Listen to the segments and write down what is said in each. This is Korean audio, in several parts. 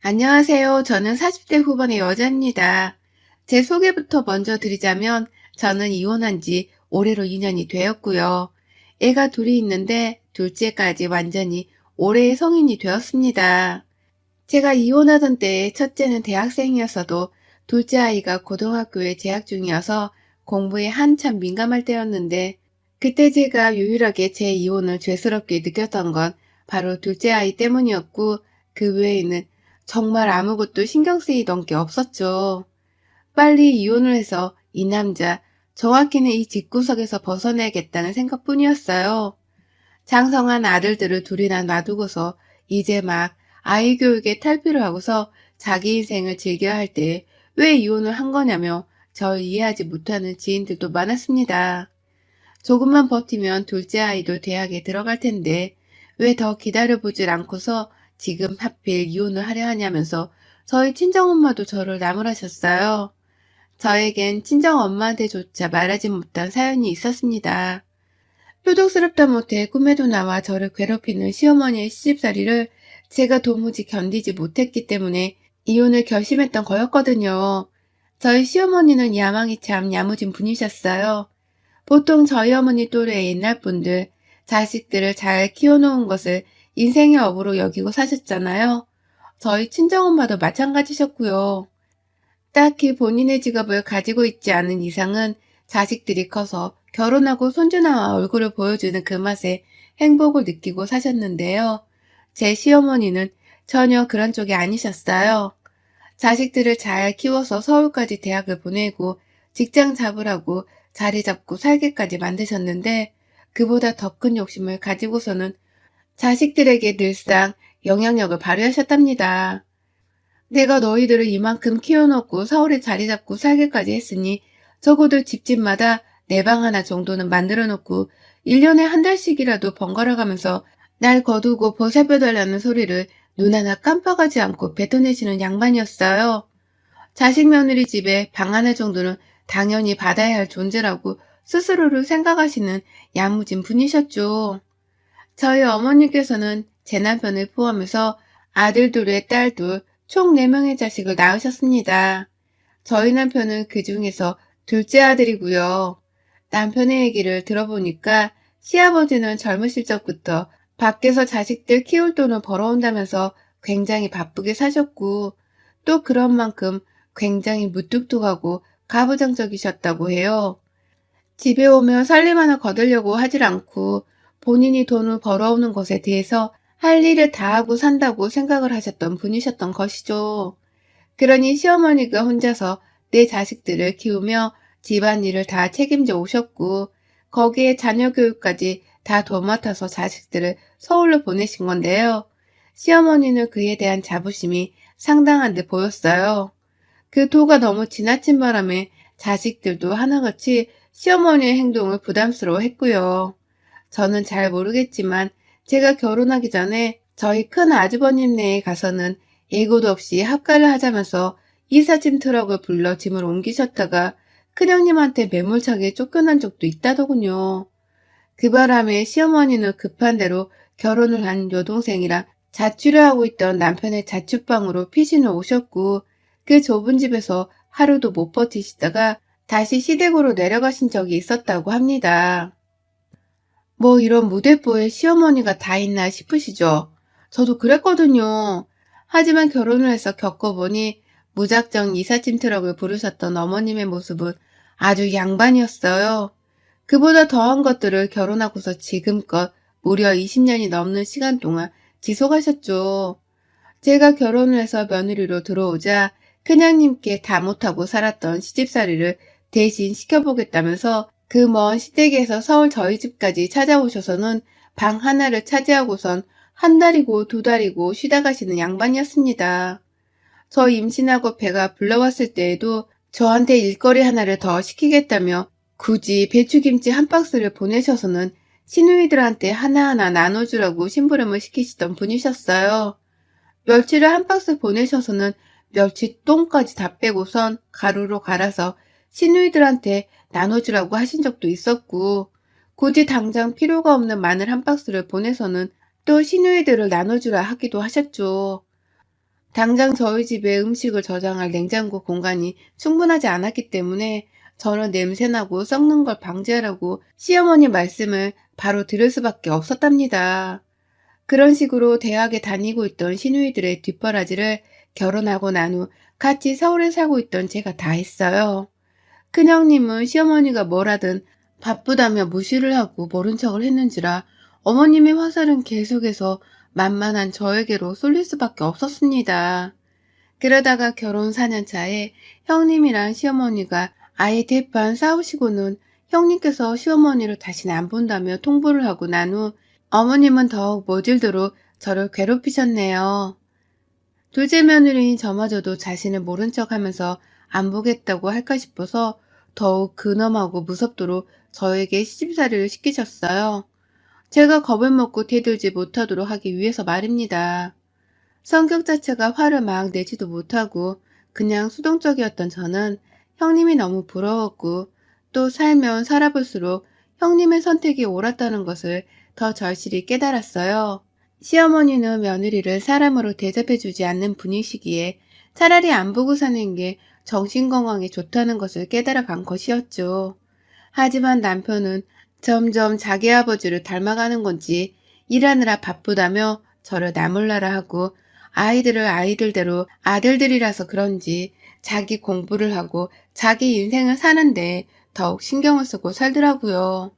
안녕하세요. 저는 40대 후반의 여자입니다. 제 소개부터 먼저 드리자면 저는 이혼한 지 올해로 2년이 되었고요. 애가 둘이 있는데 둘째까지 완전히 올해의 성인이 되었습니다. 제가 이혼하던 때 첫째는 대학생이었어도 둘째 아이가 고등학교에 재학 중이어서 공부에 한참 민감할 때였는데 그때 제가 유일하게 제 이혼을 죄스럽게 느꼈던 건 바로 둘째 아이 때문이었고 그 외에는 정말 아무것도 신경 쓰이던 게 없었죠. 빨리 이혼을 해서 이 남자, 정확히는 이 집구석에서 벗어나야겠다는 생각뿐이었어요. 장성한 아들들을 둘이나 놔두고서 이제 막 아이 교육에 탈피를 하고서 자기 인생을 즐겨야 할 때 왜 이혼을 한 거냐며 절 이해하지 못하는 지인들도 많았습니다. 조금만 버티면 둘째 아이도 대학에 들어갈 텐데 왜 더 기다려보질 않고서 지금 하필 이혼을 하려 하냐면서 저희 친정엄마도 저를 나무라셨어요. 저에겐 친정엄마한테조차 말하지 못한 사연이 있었습니다. 표독스럽다 못해 꿈에도 나와 저를 괴롭히는 시어머니의 시집살이를 제가 도무지 견디지 못했기 때문에 이혼을 결심했던 거였거든요. 저희 시어머니는 야망이 참 야무진 분이셨어요. 보통 저희 어머니 또래의 옛날 분들, 자식들을 잘 키워놓은 것을 인생의 업으로 여기고 사셨잖아요. 저희 친정엄마도 마찬가지셨고요. 딱히 본인의 직업을 가지고 있지 않은 이상은 자식들이 커서 결혼하고 손주 나와 얼굴을 보여주는 그 맛에 행복을 느끼고 사셨는데요. 제 시어머니는 전혀 그런 쪽이 아니셨어요. 자식들을 잘 키워서 서울까지 대학을 보내고 직장 잡으라고 자리 잡고 살게까지 만드셨는데 그보다 더 큰 욕심을 가지고서는 자식들에게 늘상 영향력을 발휘하셨답니다. 내가 너희들을 이만큼 키워놓고 서울에 자리 잡고 살기까지 했으니 적어도 집집마다 내 방 하나 정도는 만들어 놓고 1년에 한 달씩이라도 번갈아 가면서 날 거두고 보살펴달라는 소리를 눈 하나 깜빡하지 않고 뱉어내시는 양반이었어요. 자식 며느리 집에 방 하나 정도는 당연히 받아야 할 존재라고 스스로를 생각하시는 야무진 분이셨죠. 저희 어머니께서는 제 남편을 포함해서 아들 둘에 딸 둘, 총 4명의 자식을 낳으셨습니다. 저희 남편은 그 중에서 둘째 아들이고요. 남편의 얘기를 들어보니까 시아버지는 젊으실 적부터 밖에서 자식들 키울 돈을 벌어온다면서 굉장히 바쁘게 사셨고 또 그런 만큼 굉장히 무뚝뚝하고 가부장적이셨다고 해요. 집에 오면 살림 하나 거두려고 하질 않고 본인이 돈을 벌어오는 것에 대해서 할 일을 다 하고 산다고 생각을 하셨던 분이셨던 것이죠. 그러니 시어머니가 혼자서 내 자식들을 키우며 집안일을 다 책임져 오셨고 거기에 자녀 교육까지 다 도맡아서 자식들을 서울로 보내신 건데요. 시어머니는 그에 대한 자부심이 상당한 듯 보였어요. 그 도가 너무 지나친 바람에 자식들도 하나같이 시어머니의 행동을 부담스러워 했고요. 저는 잘 모르겠지만 제가 결혼하기 전에 저희 큰 아주버님네에 가서는 예고도 없이 합가를 하자면서 이삿짐 트럭을 불러 짐을 옮기셨다가 큰형님한테 매몰차게 쫓겨난 적도 있다더군요. 그 바람에 시어머니는 급한 대로 결혼을 한 여동생이랑 자취를 하고 있던 남편의 자취방으로 피신을 오셨고 그 좁은 집에서 하루도 못 버티시다가 다시 시댁으로 내려가신 적이 있었다고 합니다. 뭐 이런 무대뽀에 시어머니가 다 있나 싶으시죠? 저도 그랬거든요. 하지만 결혼을 해서 겪어보니 무작정 이삿짐 트럭을 부르셨던 어머님의 모습은 아주 양반이었어요. 그보다 더한 것들을 결혼하고서 지금껏 무려 20년이 넘는 시간 동안 지속하셨죠. 제가 결혼을 해서 며느리로 들어오자 큰형님께 다 못하고 살았던 시집살이를 대신 시켜보겠다면서 그 먼 시댁에서 서울 저희 집까지 찾아오셔서는 방 하나를 차지하고선 한 달이고 두 달이고 쉬다 가시는 양반이었습니다. 저 임신하고 배가 불러왔을 때에도 저한테 일거리 하나를 더 시키겠다며 굳이 배추김치 한 박스를 보내셔서는 시누이들한테 하나하나 나눠주라고 심부름을 시키시던 분이셨어요. 멸치를 한 박스 보내셔서는 멸치 똥까지 다 빼고선 가루로 갈아서 시누이들한테 나눠주라고 하신 적도 있었고 굳이 당장 필요가 없는 마늘 한 박스를 보내서는 또 시누이들을 나눠주라 하기도 하셨죠. 당장 저희 집에 음식을 저장할 냉장고 공간이 충분하지 않았기 때문에 저는 냄새나고 썩는 걸 방지하라고 시어머니 말씀을 바로 들을 수밖에 없었답니다. 그런 식으로 대학에 다니고 있던 시누이들의 뒷바라지를 결혼하고 난 후 같이 서울에 살고 있던 제가 다 했어요. 큰형님은 시어머니가 뭐라든 바쁘다며 무시를 하고 모른 척을 했는지라 어머님의 화살은 계속해서 만만한 저에게로 쏠릴 수밖에 없었습니다. 그러다가 결혼 4년 차에 형님이랑 시어머니가 아예 대판 싸우시고는 형님께서 시어머니를 다시는 안 본다며 통보를 하고 난 후 어머님은 더욱 모질도록 저를 괴롭히셨네요. 둘째 며느리인 저마저도 자신을 모른 척하면서 안 보겠다고 할까 싶어서 더욱 근엄하고 무섭도록 저에게 시집살이를 시키셨어요. 제가 겁을 먹고 대들지 못하도록 하기 위해서 말입니다. 성격 자체가 화를 막 내지도 못하고 그냥 수동적이었던 저는 형님이 너무 부러웠고 또 살면 살아볼수록 형님의 선택이 옳았다는 것을 더 절실히 깨달았어요. 시어머니는 며느리를 사람으로 대접해주지 않는 분이시기에 차라리 안 보고 사는 게 정신건강에 좋다는 것을 깨달아간 것이었죠. 하지만 남편은 점점 자기 아버지를 닮아가는 건지 일하느라 바쁘다며 저를 나몰라라 하고 아이들을 아이들대로 아들들이라서 그런지 자기 공부를 하고 자기 인생을 사는데 더욱 신경을 쓰고 살더라고요.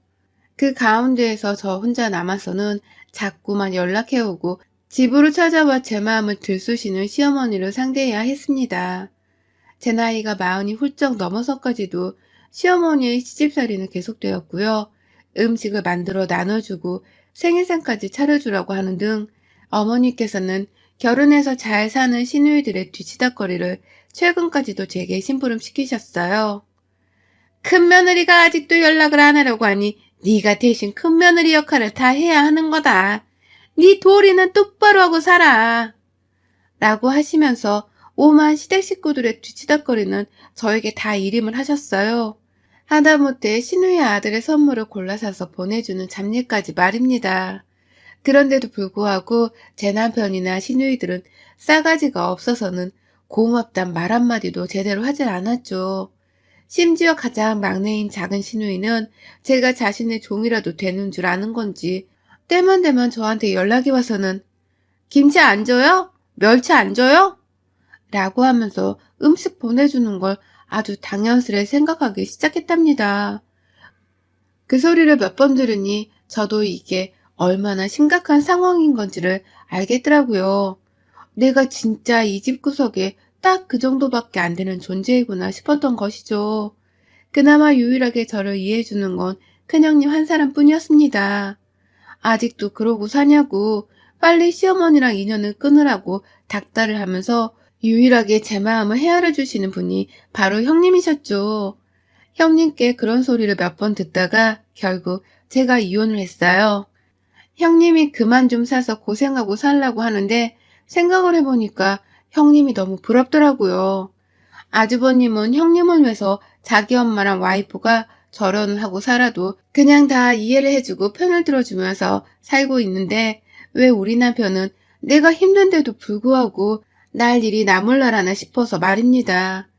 그 가운데에서 저 혼자 남아서는 자꾸만 연락해오고 집으로 찾아와 제 마음을 들쑤시는 시어머니를 상대해야 했습니다. 제 나이가 40이 훌쩍 넘어서까지도 시어머니의 시집살이는 계속되었고요. 음식을 만들어 나눠주고 생일상까지 차려주라고 하는 등 어머니께서는 결혼해서 잘 사는 시누이들의 뒤치다거리를 최근까지도 제게 심부름시키셨어요. 큰 며느리가 아직도 연락을 안 하려고 하니 네가 대신 큰 며느리 역할을 다 해야 하는 거다. 네 도리는 똑바로 하고 살아. 라고 하시면서 오만 시댁 식구들의 뒤치다거리는 저에게 다 일임을 하셨어요. 하다못해 시누이 아들의 선물을 골라 사서 보내주는 잡일까지 말입니다. 그런데도 불구하고 제 남편이나 시누이들은 싸가지가 없어서는 고맙단 말 한마디도 제대로 하질 않았죠. 심지어 가장 막내인 작은 시누이는 제가 자신의 종이라도 되는 줄 아는 건지 때만 되면 저한테 연락이 와서는 김치 안 줘요? 멸치 안 줘요? 라고 하면서 음식 보내주는 걸 아주 당연스레 생각하기 시작했답니다. 그 소리를 몇 번 들으니 저도 이게 얼마나 심각한 상황인 건지를 알겠더라고요. 내가 진짜 이 집 구석에 딱 그 정도밖에 안 되는 존재이구나 싶었던 것이죠. 그나마 유일하게 저를 이해해주는 건 큰형님 한 사람뿐이었습니다. 아직도 그러고 사냐고 빨리 시어머니랑 인연을 끊으라고 닥달을 하면서 유일하게 제 마음을 헤아려 주시는 분이 바로 형님이셨죠. 형님께 그런 소리를 몇 번 듣다가 결국 제가 이혼을 했어요. 형님이 그만 좀 사서 고생하고 살라고 하는데 생각을 해보니까 형님이 너무 부럽더라고요. 아주버님은 형님을 위해서 자기 엄마랑 와이프가 결혼을 하고 살아도 그냥 다 이해를 해주고 편을 들어주면서 살고 있는데 왜 우리 남편은 내가 힘든데도 불구하고 날 일이 나몰라라나 싶어서 말입니다.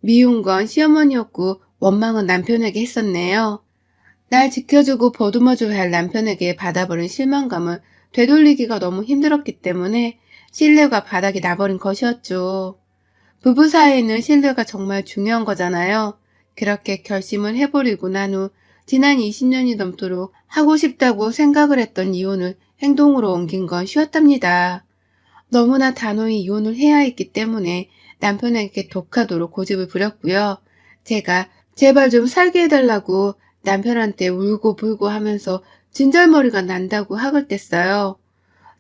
미운 건 시어머니였고 원망은 남편에게 했었네요. 날 지켜주고 보듬어줘야 할 남편에게 받아버린 실망감을 되돌리기가 너무 힘들었기 때문에 신뢰가 바닥이 나버린 것이었죠. 부부 사이에는 신뢰가 정말 중요한 거잖아요. 그렇게 결심을 해버리고 난 후 지난 20년이 넘도록 하고 싶다고 생각을 했던 이혼을 행동으로 옮긴 건 쉬웠답니다. 너무나 단호히 이혼을 해야 했기 때문에 남편에게 독하도록 고집을 부렸고요. 제가 제발 좀 살게 해달라고 남편한테 울고 불고 하면서 진절머리가 난다고 학을 뗐어요.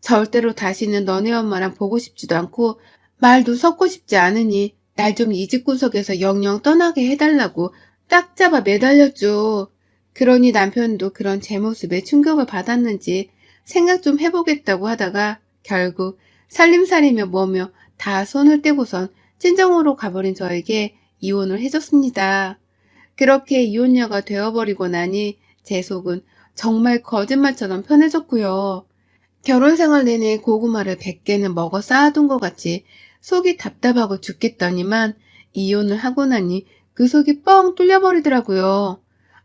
절대로 다시는 너네 엄마랑 보고 싶지도 않고 말도 섞고 싶지 않으니 날 좀 이 집 구석에서 영영 떠나게 해달라고 딱 잡아 매달렸죠. 그러니 남편도 그런 제 모습에 충격을 받았는지 생각 좀 해보겠다고 하다가 결국 살림살이며 뭐며 다 손을 떼고선 친정으로 가버린 저에게 이혼을 해줬습니다. 그렇게 이혼녀가 되어버리고 나니 제 속은 정말 거짓말처럼 편해졌고요. 결혼 생활 내내 고구마를 100개는 먹어 쌓아둔 것 같이 속이 답답하고 죽겠더니만 이혼을 하고 나니 그 속이 뻥 뚫려버리더라고요.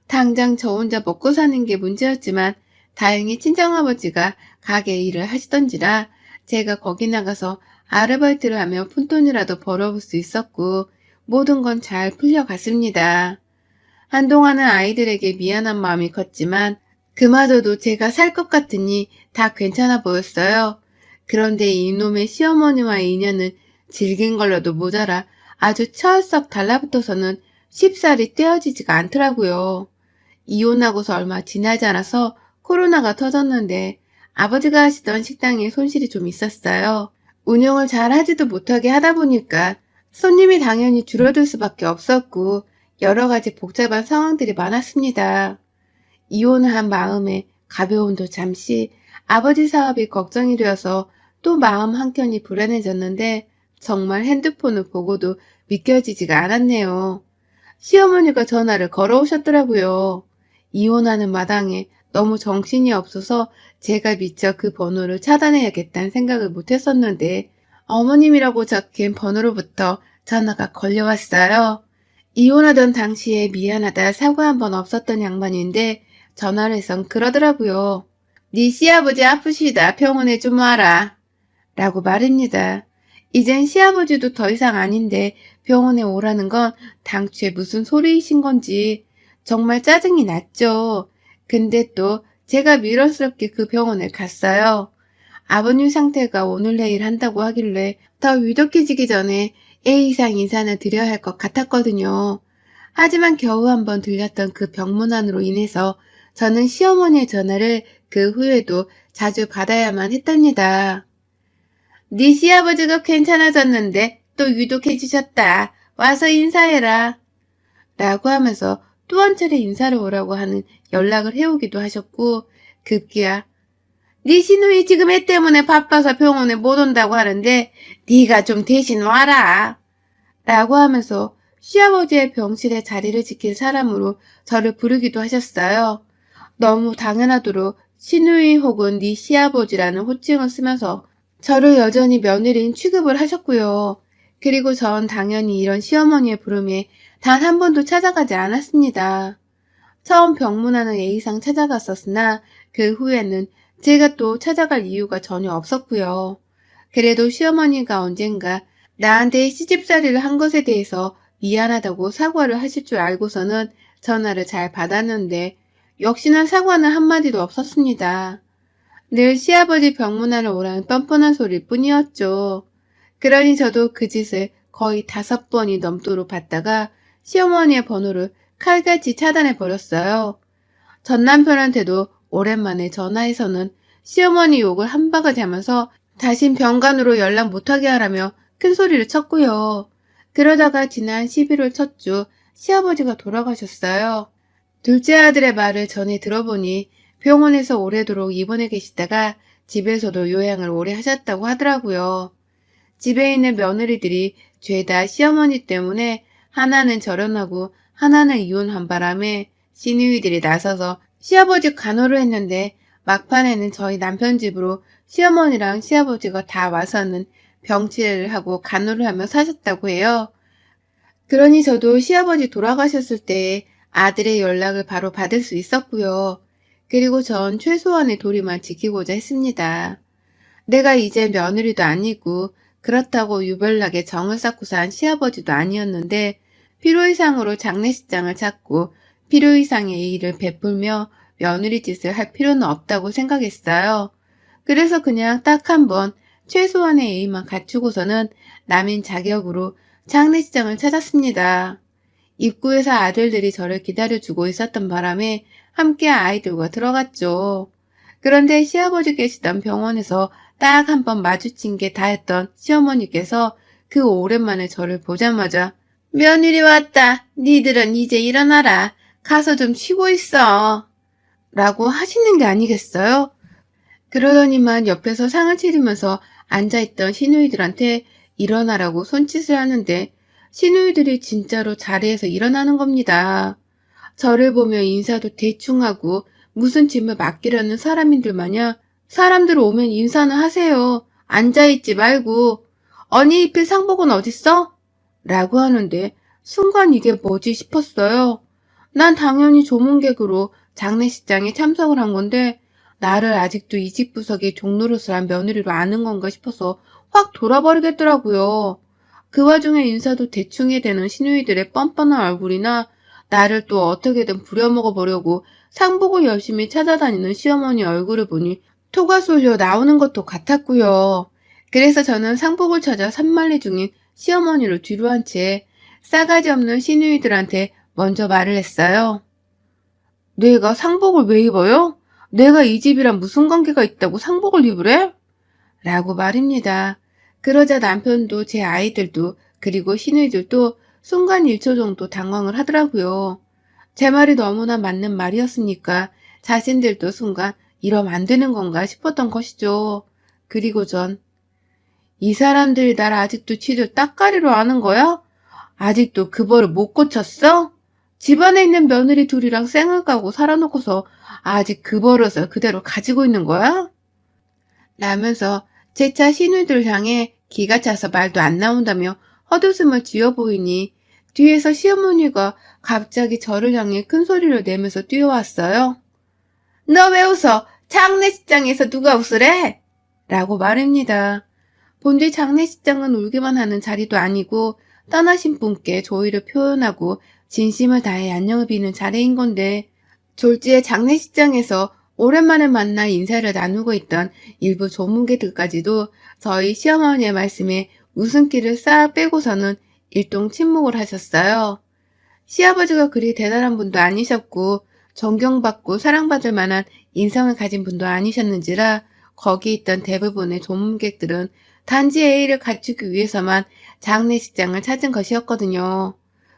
당장 저 혼자 먹고 사는 게 문제였지만 다행히 친정아버지가 가게 일을 하시던지라 제가 거기 나가서 아르바이트를 하며 푼돈이라도 벌어볼 수 있었고 모든 건 잘 풀려갔습니다. 한동안은 아이들에게 미안한 마음이 컸지만 그마저도 제가 살 것 같으니 다 괜찮아 보였어요. 그런데 이놈의 시어머니와의 인연은 질긴 걸로도 모자라 아주 철썩 달라붙어서는 쉽사리 떼어지지가 않더라고요. 이혼하고서 얼마 지나지 않아서 코로나가 터졌는데 아버지가 하시던 식당에 손실이 좀 있었어요. 운영을 잘 하지도 못하게 하다 보니까 손님이 당연히 줄어들 수밖에 없었고 여러 가지 복잡한 상황들이 많았습니다. 이혼을 한 마음에 가벼움도 잠시 아버지 사업이 걱정이 되어서 또 마음 한켠이 불안해졌는데 정말 핸드폰을 보고도 믿겨지지가 않았네요. 시어머니가 전화를 걸어오셨더라고요. 이혼하는 마당에 너무 정신이 없어서 제가 미처 그 번호를 차단해야겠다는 생각을 못했었는데 어머님이라고 적힌 번호로부터 전화가 걸려왔어요. 이혼하던 당시에 미안하다 사과 한 번 없었던 양반인데 전화를 해서 그러더라고요. 네 시아버지 아프시다 병원에 좀 와라 라고 말입니다. 이젠 시아버지도 더 이상 아닌데 병원에 오라는 건 당최 무슨 소리이신 건지 정말 짜증이 났죠. 근데 또 제가 미련스럽게 그 병원에 갔어요. 아버님 상태가 오늘 내일 한다고 하길래 더 위독해지기 전에 A이상 인사는 드려야 할 것 같았거든요. 하지만 겨우 한번 들렸던 그 병문안으로 인해서 저는 시어머니의 전화를 그 후에도 자주 받아야만 했답니다. 네 시아버지가 괜찮아졌는데 또 위독해지셨다. 와서 인사해라. 라고 하면서 또 한 차례 인사를 오라고 하는 연락을 해오기도 하셨고 급기야 네 시누이 지금 애 때문에 바빠서 병원에 못 온다고 하는데 네가 좀 대신 와라. 라고 하면서 시아버지의 병실에 자리를 지킬 사람으로 저를 부르기도 하셨어요. 너무 당연하도록 시누이 혹은 네 시아버지라는 호칭을 쓰면서 저를 여전히 며느리인 취급을 하셨고요. 그리고 전 당연히 이런 시어머니의 부름에 단 한 번도 찾아가지 않았습니다. 처음 병문안을 A상 찾아갔었으나 그 후에는 제가 또 찾아갈 이유가 전혀 없었고요. 그래도 시어머니가 언젠가 나한테 시집살이를 한 것에 대해서 미안하다고 사과를 하실 줄 알고서는 전화를 잘 받았는데 역시나 사과는 한마디도 없었습니다. 늘 시아버지 병문안을 오라는 뻔뻔한 소리일 뿐이었죠. 그러니 저도 그 짓을 거의 5번이 넘도록 받다가 시어머니의 번호를 칼같이 차단해버렸어요. 전 남편한테도 오랜만에 전화해서는 시어머니 욕을 한 바가지 하면서 다신 병간으로 연락 못하게 하라며 큰 소리를 쳤고요. 그러다가 지난 11월 첫 주 시아버지가 돌아가셨어요. 둘째 아들의 말을 전해 들어보니 병원에서 오래도록 입원해 계시다가 집에서도 요양을 오래 하셨다고 하더라고요. 집에 있는 며느리들이 죄다 시어머니 때문에 하나는 결혼하고 하나는 이혼한 바람에 시누이들이 나서서 시아버지 간호를 했는데 막판에는 저희 남편 집으로 시어머니랑 시아버지가 다 와서는 병치레를 하고 간호를 하며 사셨다고 해요. 그러니 저도 시아버지 돌아가셨을 때 아들의 연락을 바로 받을 수 있었고요. 그리고 전 최소한의 도리만 지키고자 했습니다. 내가 이제 며느리도 아니고 그렇다고 유별나게 정을 쌓고 산 시아버지도 아니었는데 필요 이상으로 장례식장을 찾고 필요 이상의 일을 베풀며 며느리 짓을 할 필요는 없다고 생각했어요. 그래서 그냥 딱 한 번 최소한의 예의만 갖추고서는 남인 자격으로 장례식장을 찾았습니다. 입구에서 아들들이 저를 기다려주고 있었던 바람에 함께 아이들과 들어갔죠. 그런데 시아버지 계시던 병원에서 딱 한 번 마주친 게 다였던 시어머니께서 그 오랜만에 저를 보자마자 며느리 왔다. 니들은 이제 일어나라. 가서 좀 쉬고 있어. 라고 하시는 게 아니겠어요? 그러더니만 옆에서 상을 차리면서 앉아있던 시누이들한테 일어나라고 손짓을 하는데 시누이들이 진짜로 자리에서 일어나는 겁니다. 저를 보며 인사도 대충 하고 무슨 짐을 맡기려는 사람인들 마냥 사람들 오면 인사는 하세요. 앉아있지 말고 언니 입힐 상복은 어딨어? 라고 하는데 순간 이게 뭐지 싶었어요. 난 당연히 조문객으로 장례식장에 참석을 한 건데 나를 아직도 이직부석의 종노릇을 한 며느리로 아는 건가 싶어서 확 돌아버리겠더라고요. 그 와중에 인사도 대충 해대는 시누이들의 뻔뻔한 얼굴이나 나를 또 어떻게든 부려먹어 보려고 상복을 열심히 찾아다니는 시어머니 얼굴을 보니 토가 쏠려 나오는 것도 같았고요. 그래서 저는 상복을 찾아 산만리 중인 시어머니를 뒤로 한 채 싸가지 없는 시누이들한테 먼저 말을 했어요. 내가 상복을 왜 입어요? 내가 이 집이랑 무슨 관계가 있다고 상복을 입으래? 라고 말입니다. 그러자 남편도 제 아이들도 그리고 시누이들도 순간 1초 정도 당황을 하더라고요. 제 말이 너무나 맞는 말이었으니까 자신들도 순간 이러면 안 되는 건가 싶었던 것이죠. 그리고 전 이 사람들이 날 아직도 쥐들 따까리로 아는 거야? 아직도 그 버를 못 고쳤어? 집안에 있는 며느리 둘이랑 쌩을 까고 살아놓고서 아직 그 버릇을 그대로 가지고 있는 거야? 라면서 제 차 시누이들 향해 기가 차서 말도 안 나온다며 헛웃음을 지어 보이니 뒤에서 시어머니가 갑자기 저를 향해 큰 소리를 내면서 뛰어왔어요. 너 왜 웃어? 장례식장에서 누가 웃으래? 라고 말입니다. 본디 장례식장은 울기만 하는 자리도 아니고 떠나신 분께 조의를 표현하고 진심을 다해 안녕을 비는 자리인 건데 졸지의 장례식장에서 오랜만에 만나 인사를 나누고 있던 일부 조문객들까지도 저희 시어머니의 말씀에 웃음기를 싹 빼고서는 일동 침묵을 하셨어요. 시아버지가 그리 대단한 분도 아니셨고 존경받고 사랑받을 만한 인성을 가진 분도 아니셨는지라 거기 있던 대부분의 조문객들은 단지 A를 갖추기 위해서만 장례식장을 찾은 것이었거든요.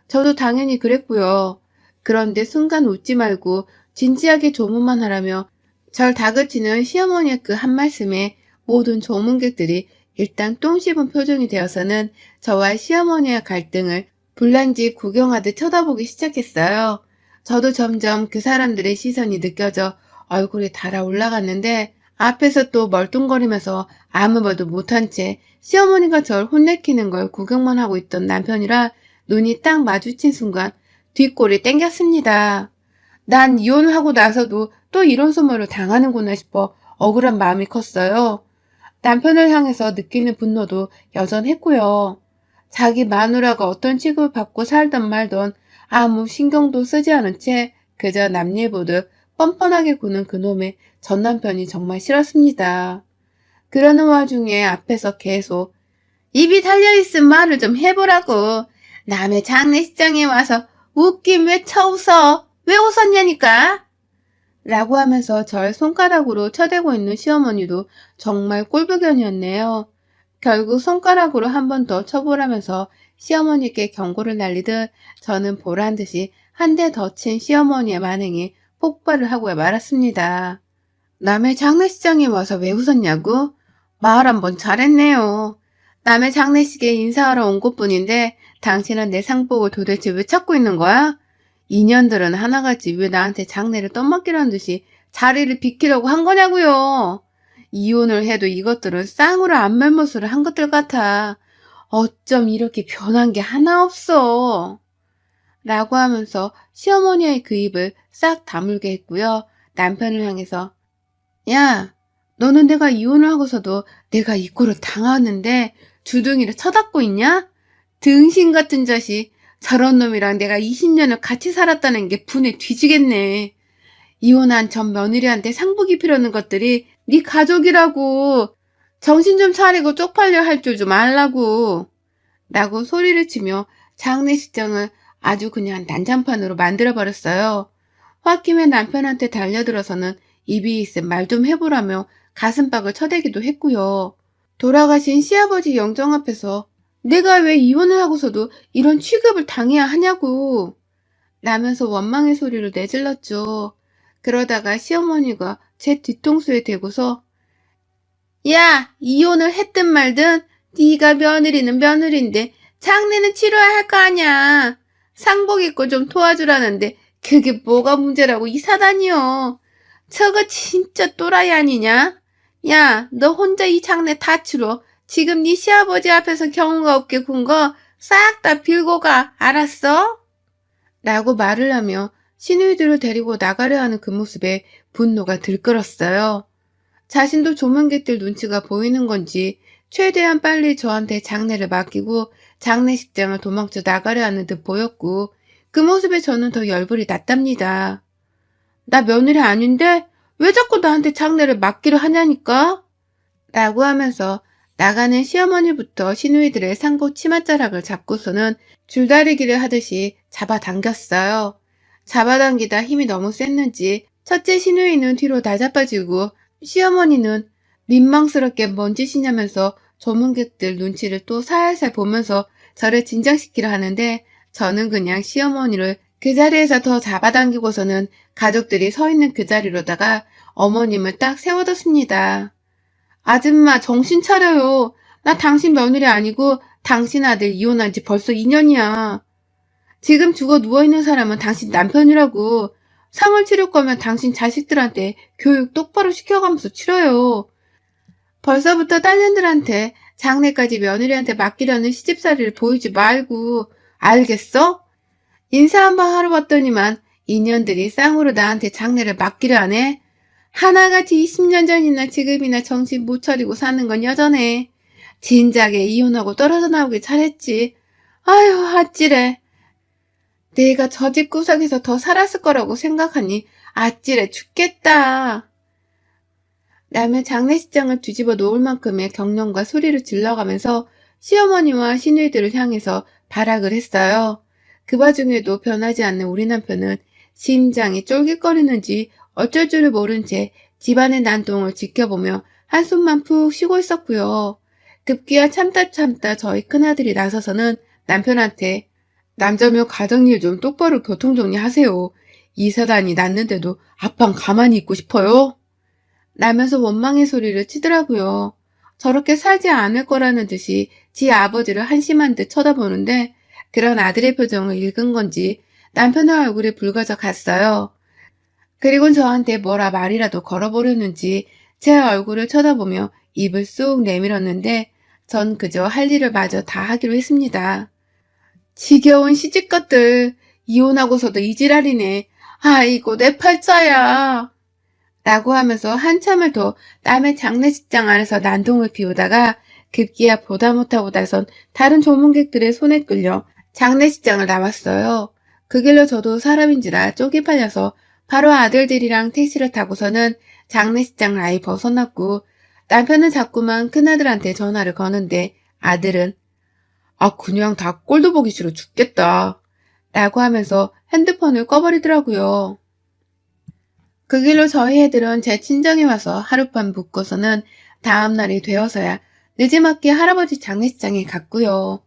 저도 당연히 그랬고요. 그런데 순간 웃지 말고 진지하게 조문만 하라며 절 다그치는 시어머니의 그 한 말씀에 모든 조문객들이 일단 똥 씹은 표정이 되어서는 저와 시어머니의 갈등을 불난집 구경하듯 쳐다보기 시작했어요. 저도 점점 그 사람들의 시선이 느껴져 얼굴이 달아 올라갔는데 앞에서 또 멀뚱거리면서 아무 말도 못한 채 시어머니가 절 혼내키는 걸 구경만 하고 있던 남편이라 눈이 딱 마주친 순간 뒷골이 땡겼습니다. 난 이혼을 하고 나서도 또 이런 소문을 당하는구나 싶어 억울한 마음이 컸어요. 남편을 향해서 느끼는 분노도 여전했고요. 자기 마누라가 어떤 취급을 받고 살던 말던 아무 신경도 쓰지 않은 채 그저 남일 보듯 뻔뻔하게 구는 그놈의 전 남편이 정말 싫었습니다. 그러는 와중에 앞에서 계속 입이 달려있음 말을 좀 해보라고. 남의 장례식장에 와서 웃긴 왜 쳐웃어? 왜 웃었냐니까? 라고 하면서 절 손가락으로 쳐대고 있는 시어머니도 정말 꼴불견이었네요. 결국 손가락으로 한 번 더 쳐보라면서 시어머니께 경고를 날리듯 저는 보란 듯이 한 대 더 친 시어머니의 만행에 폭발을 하고 말았습니다. 남의 장례식장에 와서 왜 웃었냐고? 말 한번 잘했네요. 남의 장례식에 인사하러 온 것뿐인데 당신은 내 상복을 도대체 왜 찾고 있는 거야? 인연들은 하나같이 왜 나한테 장례를 떠맡기라는 듯이 자리를 비키려고 한 거냐고요. 이혼을 해도 이것들은 쌍으로 안면모술을 한 것들 같아. 어쩜 이렇게 변한 게 하나 없어. 라고 하면서 시어머니의 그 입을 싹 다물게 했고요. 남편을 향해서 야, 너는 내가 이혼을 하고서도 내가 이 꼴을 당하는데 주둥이를 쳐닫고 있냐? 등신 같은 자식. 저런 놈이랑 내가 20년을 같이 살았다는 게 분에 뒤지겠네. 이혼한 전 며느리한테 상복 입히려는 것들이 네 가족이라고. 정신 좀 차리고 쪽팔려 할 줄 좀 알라고. 라고 소리를 치며 장례식장을 아주 그냥 난장판으로 만들어버렸어요. 홧김에 남편한테 달려들어서는 입이 있음 말 좀 해보라며 가슴팍을 쳐대기도 했고요. 돌아가신 시아버지 영정 앞에서 내가 왜 이혼을 하고서도 이런 취급을 당해야 하냐고 라면서 원망의 소리를 내질렀죠. 그러다가 시어머니가 제 뒤통수에 대고서 야, 이혼을 했든 말든 네가 며느리는 며느리인데 장례는 치러야 할 거 아냐. 상복 입고 좀 도와주라는데 그게 뭐가 문제라고 이 사단이요. 저거 진짜 또라이 아니냐? 야, 너 혼자 이 장례 다 치러. 지금 네 시아버지 앞에서 경우가 없게 군 거 싹 다 빌고 가. 알았어? 라고 말을 하며 시누이들을 데리고 나가려 하는 그 모습에 분노가 들끓었어요. 자신도 조문객들 눈치가 보이는 건지 최대한 빨리 저한테 장례를 맡기고 장례식장을 도망쳐 나가려 하는 듯 보였고 그 모습에 저는 더 열불이 났답니다. 나 며느리 아닌데 왜 자꾸 나한테 장례를 맡기려 하냐니까? 라고 하면서 나가는 시어머니부터 시누이들의 상복 치맛자락을 잡고서는 줄다리기를 하듯이 잡아당겼어요. 잡아당기다 힘이 너무 셌는지 첫째 시누이는 뒤로 나자빠지고 시어머니는 민망스럽게 뭔 짓이냐면서 조문객들 눈치를 또 살살 보면서 저를 진정시키려 하는데 저는 그냥 시어머니를 그 자리에서 더 잡아당기고서는 가족들이 서 있는 그 자리로다가 어머님을 딱 세워뒀습니다. 아줌마 정신 차려요. 나 당신 며느리 아니고 당신 아들 이혼한 지 벌써 2년이야. 지금 죽어 누워있는 사람은 당신 남편이라고. 상을 치를 거면 당신 자식들한테 교육 똑바로 시켜가면서 치러요. 벌써부터 딸년들한테 장래까지 며느리한테 맡기려는 시집살이를 보이지 말고. 알겠어? 인사 한번 하러 왔더니만 인연들이 쌍으로 나한테 장래를 맡기려 하네. 하나같이 20년 전이나 지금이나 정신 못 차리고 사는 건 여전해. 진작에 이혼하고 떨어져 나오길 잘했지. 아유, 아찔해. 내가 저 집 구석에서 더 살았을 거라고 생각하니 아찔해 죽겠다. 라며 장례식장을 뒤집어 놓을 만큼의 경련과 소리를 질러가면서 시어머니와 시누이들을 향해서 발악을 했어요. 그 와중에도 변하지 않는 우리 남편은 심장이 쫄깃거리는지 어쩔 줄을 모른 채 집안의 난동을 지켜보며 한숨만 푹 쉬고 있었고요. 급기야 참다 저희 큰아들이 나서서는 남편한테 남자며 가정일 좀 똑바로 교통정리하세요. 이사단이 났는데도 아빤 가만히 있고 싶어요? 라면서 원망의 소리를 치더라고요. 저렇게 살지 않을 거라는 듯이 지 아버지를 한심한 듯 쳐다보는데 그런 아들의 표정을 읽은 건지 남편의 얼굴이 붉어져 갔어요. 그리고 저한테 뭐라 말이라도 걸어보려는지 제 얼굴을 쳐다보며 입을 쑥 내밀었는데 전 그저 할 일을 마저 다 하기로 했습니다. 지겨운 시집것들 이혼하고서도 이 지랄이네. 아이고 내 팔자야. 라고 하면서 한참을 더 남의 장례식장 안에서 난동을 피우다가 급기야 보다 못하고 나선 다른 조문객들의 손에 끌려 장례식장을 나왔어요. 그 길로 저도 사람인지라 쪽이 팔려서 바로 아들들이랑 택시를 타고서는 장례식장을 아예 벗어났고 남편은 자꾸만 큰아들한테 전화를 거는데 아들은 그냥 다 꼴도 보기 싫어 죽겠다 라고 하면서 핸드폰을 꺼버리더라고요. 그 길로 저희 애들은 제 친정에 와서 하룻밤 묵고서는 다음날이 되어서야 늦지막히 할아버지 장례식장에 갔고요.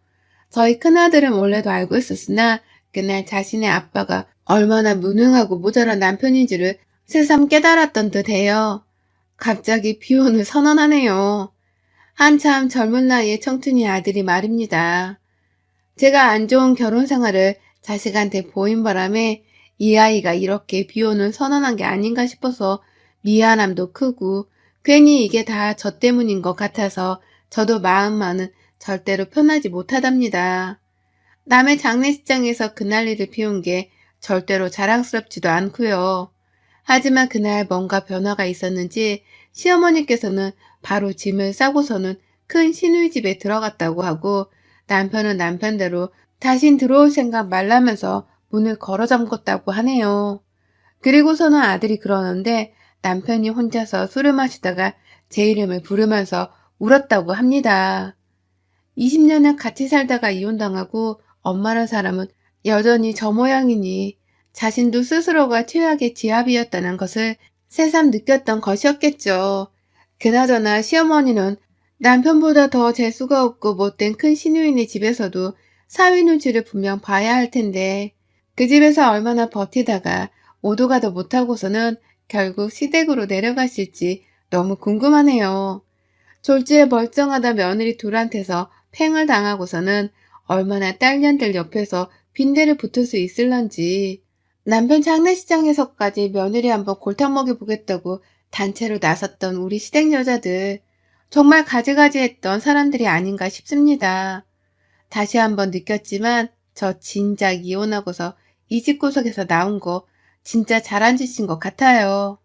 저희 큰아들은 원래도 알고 있었으나 그날 자신의 아빠가 얼마나 무능하고 모자란 남편인지를 새삼 깨달았던 듯해요. 갑자기 비혼을 선언하네요. 한참 젊은 나이의 청춘이 아들이 말입니다. 제가 안 좋은 결혼 생활을 자식한테 보인 바람에 이 아이가 이렇게 비혼을 선언한 게 아닌가 싶어서 미안함도 크고 괜히 이게 다 저 때문인 것 같아서 저도 마음만은 절대로 편하지 못하답니다. 남의 장례식장에서 그 난리를 피운 게 절대로 자랑스럽지도 않고요. 하지만 그날 뭔가 변화가 있었는지 시어머니께서는 바로 짐을 싸고서는 큰 시누이 집에 들어갔다고 하고 남편은 남편대로 다신 들어올 생각 말라면서 문을 걸어 잠궜다고 하네요. 그리고서는 아들이 그러는데 남편이 혼자서 술을 마시다가 제 이름을 부르면서 울었다고 합니다. 20년을 같이 살다가 이혼당하고 엄마란 사람은 여전히 저 모양이니 자신도 스스로가 최악의 지압이었다는 것을 새삼 느꼈던 것이었겠죠. 그나저나 시어머니는 남편보다 더 재수가 없고 못된 큰 시누이네 집에서도 사위 눈치를 분명 봐야 할 텐데 그 집에서 얼마나 버티다가 오도가도 못하고서는 결국 시댁으로 내려가실지 너무 궁금하네요. 졸지에 멀쩡하다 며느리 둘한테서 팽을 당하고서는 얼마나 딸년들 옆에서 빈대를 붙을 수 있을런지 남편 장례식장에서까지 며느리 한번 골탕 먹여보겠다고 단체로 나섰던 우리 시댁 여자들 정말 가지가지했던 사람들이 아닌가 싶습니다. 다시 한번 느꼈지만 저 진작 이혼하고서 이 집구석에서 나온 거 진짜 잘한 짓인 것 같아요.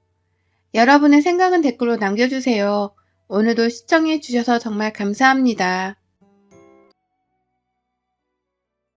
여러분의 생각은 댓글로 남겨주세요. 오늘도 시청해 주셔서 정말 감사합니다.